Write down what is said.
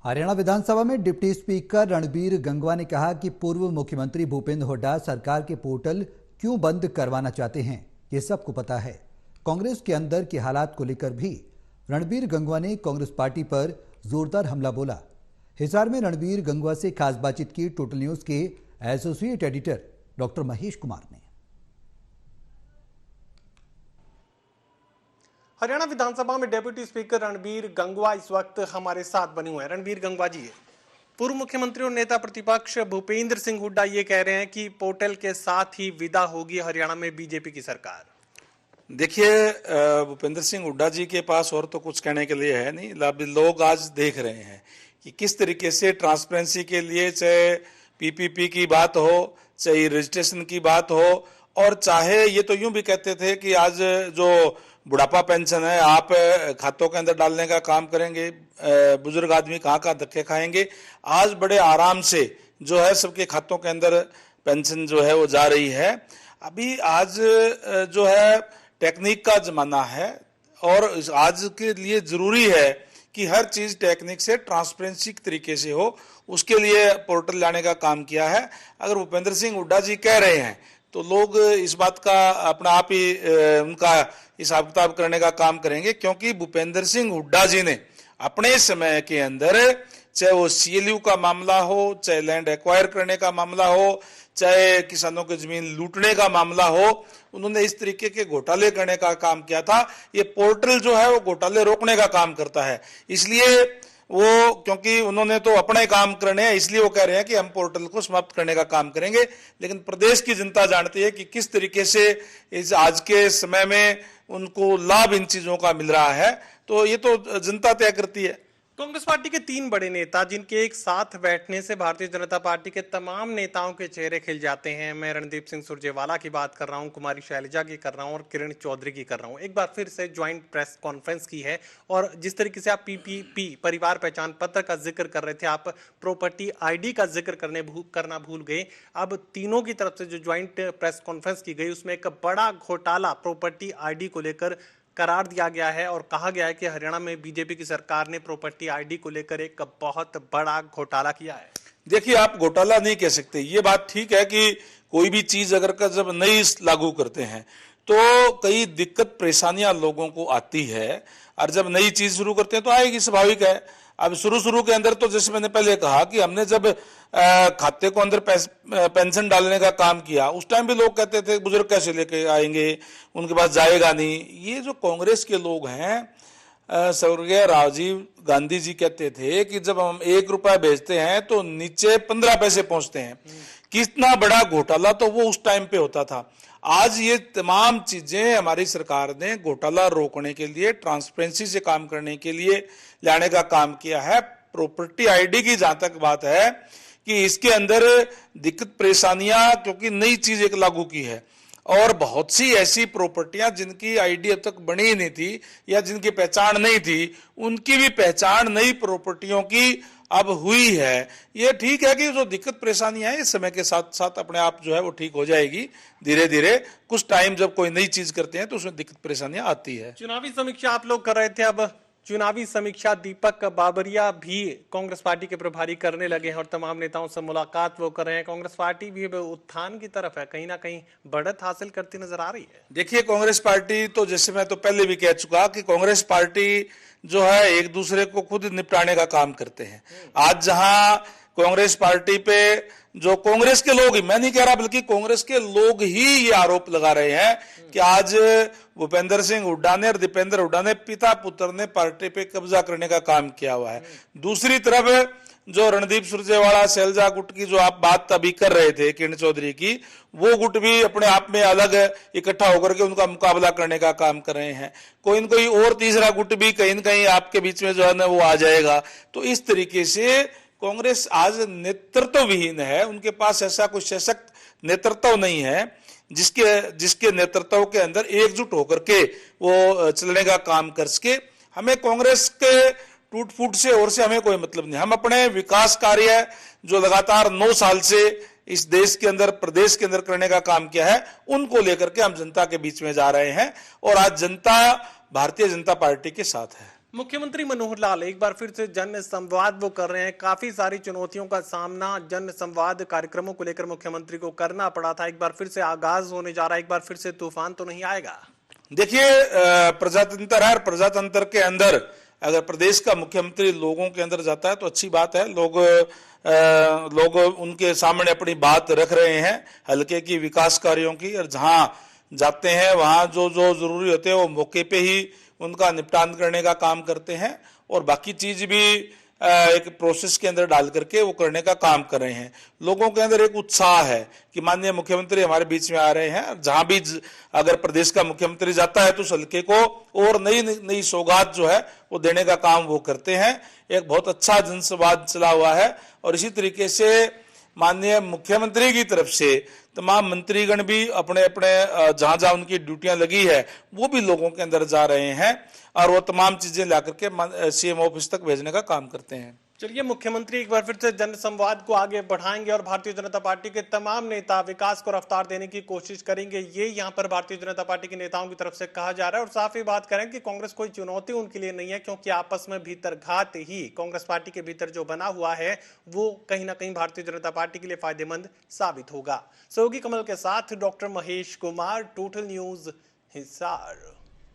हरियाणा विधानसभा में deputy speaker Ranbir Gangwa ने कहा कि पूर्व मुख्यमंत्री भूपेंद्र हुड्डा सरकार के पोर्टल क्यों बंद करवाना चाहते हैं, ये सबको पता है। कांग्रेस के अंदर के हालात को लेकर भी रणबीर गंगवा ने कांग्रेस पार्टी पर जोरदार हमला बोला। हिसार में रणबीर गंगवा से खास बातचीत की टोटल न्यूज के associate editor doctor Mahesh Kumar ने। हरियाणा विधानसभा में डेप्यूटी स्पीकर रणबीर गंगवा इस वक्त हमारे साथ बने हुए हैं। रणबीर गंगवा जी, पूर्व मुख्यमंत्री और नेता प्रतिपक्ष भूपेंद्र सिंह हुड्डा ये कह रहे हैं कि पोर्टल के साथ ही विदा होगी हरियाणा में बीजेपी की सरकार। देखिए, भूपेंद्र सिंह हुड्डा जी के पास और तो कुछ कहने के लिए है नहीं। लोग आज देख रहे हैं कि किस तरीके से ट्रांसपेरेंसी के लिए, चाहे पीपीपी की बात हो, चाहे रजिस्ट्रेशन की बात हो, और चाहे ये तो यूं भी कहते थे कि आज जो बुढ़ापा पेंशन है आप खातों के अंदर डालने का काम करेंगे, बुजुर्ग आदमी कहाँ धक्के खाएंगे। आज बड़े आराम से जो है सबके खातों के अंदर पेंशन जो है वो जा रही है। अभी आज जो है टेक्निक का जमाना है और आज के लिए जरूरी है कि हर चीज टेक्निक से ट्रांसपेरेंसी तरीके से हो, उसके लिए पोर्टल लाने का काम किया है। अगर भूपेंद्र सिंह हुड्डा जी कह रहे हैं तो लोग इस बात का अपना आप ही उनका हिसाब किताब करने का काम करेंगे, क्योंकि भूपेंद्र सिंह हुड्डा जी ने अपने समय के अंदर, चाहे वो सीएलयू का मामला हो, चाहे लैंड एक्वायर करने का मामला हो, चाहे किसानों की जमीन लूटने का मामला हो, उन्होंने इस तरीके के घोटाले करने का काम किया था। ये पोर्टल जो है वो घोटाले रोकने का काम करता है। इसलिए वो, क्योंकि उन्होंने तो अपने काम करने हैं, इसलिए वो कह रहे हैं कि हम पोर्टल को समाप्त करने का काम करेंगे। लेकिन प्रदेश की जनता जानती है कि किस तरीके से इस आज के समय में उनको लाभ इन चीजों का मिल रहा है, तो ये तो जनता तय करती है। कांग्रेस पार्टी के 3 बड़े नेता जिनके एक साथ बैठने से भारतीय जनता पार्टी के तमाम नेताओं के चेहरे खिल जाते हैं। मैं रणदीप सिंह सुरजेवाला की बात कर रहा हूं, कुमारी शैलजा की कर रहा हूं और किरण चौधरी की कर रहा हूं। एक बार फिर से ज्वाइंट प्रेस कॉन्फ्रेंस की है और जिस तरीके से आप पीपीपी परिवार पहचान पत्र का जिक्र कर रहे थे, आप प्रॉपर्टी आईडी का जिक्र करना भूल गए। अब तीनों की तरफ से जो ज्वाइंट प्रेस कॉन्फ्रेंस की गई उसमें एक बड़ा घोटाला प्रॉपर्टी आईडी को लेकर करार दिया गया है और कहा गया है कि हरियाणा में बीजेपी की सरकार ने प्रॉपर्टी आईडी को लेकर एक बहुत बड़ा घोटाला किया है। देखिए, आप घोटाला नहीं कह सकते। ये बात ठीक है कि कोई भी चीज अगर जब नई लागू करते हैं तो कई दिक्कत परेशानियां लोगों को आती है, और जब नई चीज शुरू करते हैं तो आएगी, स्वाभाविक है। अब शुरू के अंदर तो जैसे मैंने पहले कहा कि हमने जब खाते को अंदर पेंशन डालने का काम किया, उस टाइम भी लोग कहते थे बुजुर्ग कैसे लेके आएंगे, उनके पास जाएगा नहीं। ये जो कांग्रेस के लोग हैं, स्वर्गीय राजीव गांधी जी कहते थे कि जब हम 1 रुपया भेजते हैं तो नीचे 15 पैसे पहुंचते हैं। कितना बड़ा घोटाला तो वो उस टाइम पे होता था। आज ये तमाम चीजें हमारी सरकार ने घोटाला रोकने के लिए, ट्रांसपेरेंसी से काम करने के लिए लाने का काम किया है। प्रॉपर्टी आईडी की जहां तक बात है कि इसके अंदर दिक्कत परेशानियां, क्योंकि नई चीज एक लागू की है और बहुत सी ऐसी प्रॉपर्टियां जिनकी आईडी अब तक बनी ही नहीं थी या जिनकी पहचान नहीं थी, उनकी भी पहचान नई प्रॉपर्टियों की अब हुई है। ये ठीक है कि जो दिक्कत परेशानियां हैं इस समय के साथ साथ अपने आप जो है वो ठीक हो जाएगी धीरे धीरे। कुछ टाइम जब कोई नई चीज करते हैं तो उसमें दिक्कत परेशानियां आती है। चुनावी समीक्षा आप लोग कर रहे थे, अब चुनावी समीक्षा दीपक बाबरिया भी कांग्रेस पार्टी के प्रभारी करने लगे हैं और तमाम नेताओं से मुलाकात वो कर रहे हैं। कांग्रेस पार्टी भी उत्थान की तरफ है, कहीं ना कहीं बढ़त हासिल करती नजर आ रही है। देखिए, कांग्रेस पार्टी तो, जैसे मैं तो पहले भी कह चुका कि कांग्रेस पार्टी जो है एक दूसरे को खुद निपटाने का काम करते हैं। आज जहां कांग्रेस पार्टी पे जो कांग्रेस के लोग ही, मैं नहीं कह रहा बल्कि कांग्रेस के लोग ही ये आरोप लगा रहे हैं कि आज भूपेंद्र सिंह हुड्डा ने और दीपेंद्र हुड्डा ने पिता पुत्र ने पार्टी पे कब्जा करने का काम किया हुआ है। दूसरी तरफ जो रणदीप सुरजेवाला, शैलजा गुट की जो आप बात अभी कर रहे थे, किरण चौधरी की, वो गुट भी अपने आप में अलग इकट्ठा होकर के उनका मुकाबला करने का काम कर रहे हैं। कोई न कोई और तीसरा गुट भी कहीं न कहीं आपके बीच में जो है ना वो आ जाएगा। तो इस तरीके से कांग्रेस आज नेतृत्व विहीन है। उनके पास ऐसा कोई सशक्त नेतृत्व नहीं है जिसके नेतृत्व के अंदर एकजुट होकर के वो चलने का काम कर सके। हमें कांग्रेस के टूट फूट से और से हमें कोई मतलब नहीं। हम अपने विकास कार्य जो लगातार 9 साल से इस देश के अंदर, प्रदेश के अंदर करने का काम किया है, उनको लेकर के हम जनता के बीच में जा रहे हैं और आज जनता भारतीय जनता पार्टी के साथ है। मुख्यमंत्री मनोहर लाल एक बार फिर से जन संवाद वो कर रहे हैं। काफी सारी चुनौतियों का सामना जन संवाद कार्यक्रमों को लेकर मुख्यमंत्री को करना पड़ा था। एक बार फिर से आगाज होने जा रहा है, एक बार फिर से तूफान तो नहीं आएगा? देखिए, प्रजातंत्र है और प्रजातंत्र के अंदर अगर प्रदेश का मुख्यमंत्री लोगों के अंदर जाता है तो अच्छी बात है। लोग उनके सामने अपनी बात रख रहे हैं हल्के की विकास कार्यों की, और जहां जाते हैं वहां जो जो जरूरी होते हैं वो मौके पे ही उनका निपटान करने का काम करते हैं, और बाकी चीज भी एक प्रोसेस के अंदर डाल करके वो करने का काम कर रहे हैं। लोगों के अंदर एक उत्साह है कि माननीय मुख्यमंत्री हमारे बीच में आ रहे हैं। जहां भी अगर प्रदेश का मुख्यमंत्री जाता है तो उस हल्के को और नई नई सौगात जो है वो देने का काम वो करते हैं। एक बहुत अच्छा जनसंवाद चला हुआ है, और इसी तरीके से माननीय मुख्यमंत्री की तरफ से तमाम मंत्रीगण भी अपने अपने जहां जहां उनकी ड्यूटियां लगी है वो भी लोगों के अंदर जा रहे हैं, और वो तमाम चीजें ला करके सीएम ऑफिस तक भेजने का काम करते हैं। चलिए, मुख्यमंत्री एक बार फिर से जन संवाद को आगे बढ़ाएंगे और भारतीय जनता पार्टी के तमाम नेता विकास को रफ्तार देने की कोशिश करेंगे, ये यहां पर भारतीय जनता पार्टी के नेताओं की तरफ से कहा जा रहा है। और साफ ही बात करें कि कांग्रेस कोई चुनौती उनके लिए नहीं है, क्योंकि आपस में भीतरघात ही कांग्रेस पार्टी के भीतर जो बना हुआ है वो कहीं ना कहीं भारतीय जनता पार्टी के लिए फायदेमंद साबित होगा। सहयोगी कमल के साथ doctor Mahesh Kumar, total news, Hisar.